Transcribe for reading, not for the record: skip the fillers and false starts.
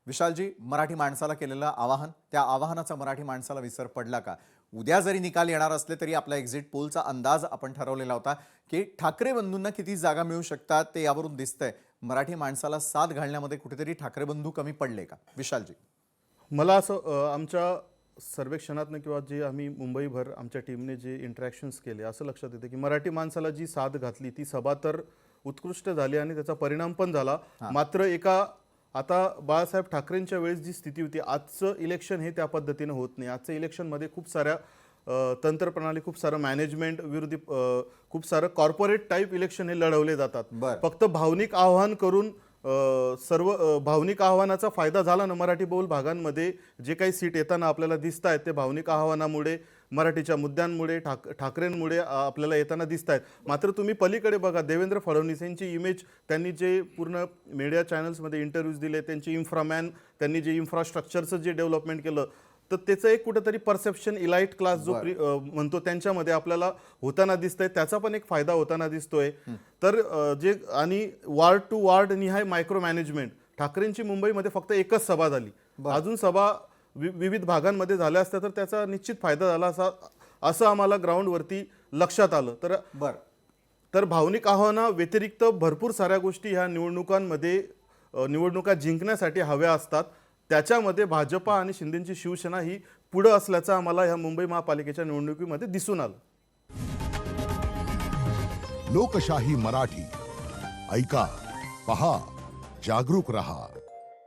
विशालजी, मराठी माणसाला केलेलं आवाहन, त्या आवाहनाचा मराठी माणसाला विसर पडला का? उद्या जरी निकाल येणार असले तरी आपला एक्झिट पोलचा अंदाज आपण ठरवलेला होता की ठाकरे बंधूंना किती जागा मिळू शकतात ते यावरून दिसतंय. मराठी माणसाला साथ घालण्यामध्ये कुठेतरी ठाकरे बंधू कमी पडले का? विशालजी, मला असं आमच्या सर्वेक्षणातनं किंवा जे आम्ही मुंबईभर आमच्या टीमने जे इंटरॅक्शन्स केले असं लक्षात येतं की मराठी माणसाला जी साथ घातली ती सभा तर उत्कृष्ट झाली आणि त्याचा परिणाम पण झाला. मात्र एका आता बाळासाहेब ठाकरेंच्या वेळेस जी स्थिती होती, आजचं इलेक्शन हे त्या पद्धतीनं होत नाही. आजचं इलेक्शनमध्ये खूप साऱ्या तंत्रप्रणाली, खूप सारं मॅनेजमेंट विरोधी खूप सारं कॉर्पोरेट टाईप इलेक्शन हे लढवले जातात. फक्त भावनिक आव्हान करून सर्व भावनिक आव्हानाचा फायदा झाला ना. मराठी बहुल भागांमध्ये जे काही सीट येताना आपल्याला दिसत आहेत ते भावनिक आव्हानामुळे, मराठीच्या मुद्द्यांमुळे, ठाकरेंमुळे आपल्याला येताना दिसत आहेत. मात्र तुम्ही पलीकडे बघा, देवेंद्र फडणवीस यांची इमेज, त्यांनी जे पूर्ण मीडिया चॅनल्समध्ये इंटरव्ह्यूज दिले, त्यांची इन्फ्रामॅन, त्यांनी जे इन्फ्रास्ट्रक्चरचं जे डेव्हलपमेंट केलं, तर त्याचं एक कुठेतरी परसेप्शन इलाइट क्लास जो म्हणतो त्यांच्यामध्ये आपल्याला होताना दिसतंय. त्याचा पण एक फायदा होताना दिसतोय. तर जे आणि वार्ड टू वार्ड निहाय मायक्रो मॅनेजमेंट, ठाकरेंची मुंबईमध्ये फक्त एकच सभा झाली. अजून सभा विविध भागांमध्ये झाल्या असत्या तर त्याचा निश्चित फायदा झाला असं आम्हाला ग्राउंडवरती लक्षात आलं. तर भावनिक आव्हाना व्यतिरिक्त भरपूर साऱ्या गोष्टी ह्या निवडणुकांमध्ये, निवडणुका जिंकण्यासाठी हव्या असतात. त्याच्यामध्ये भाजपा आणि शिंदेची शिवसेना ही पुढे असल्याचं आम्हाला ह्या मुंबई महापालिकेच्या निवडणुकीमध्ये दिसून आलं. लोकशाही मराठी ऐका, पहा, जागरूक रहा.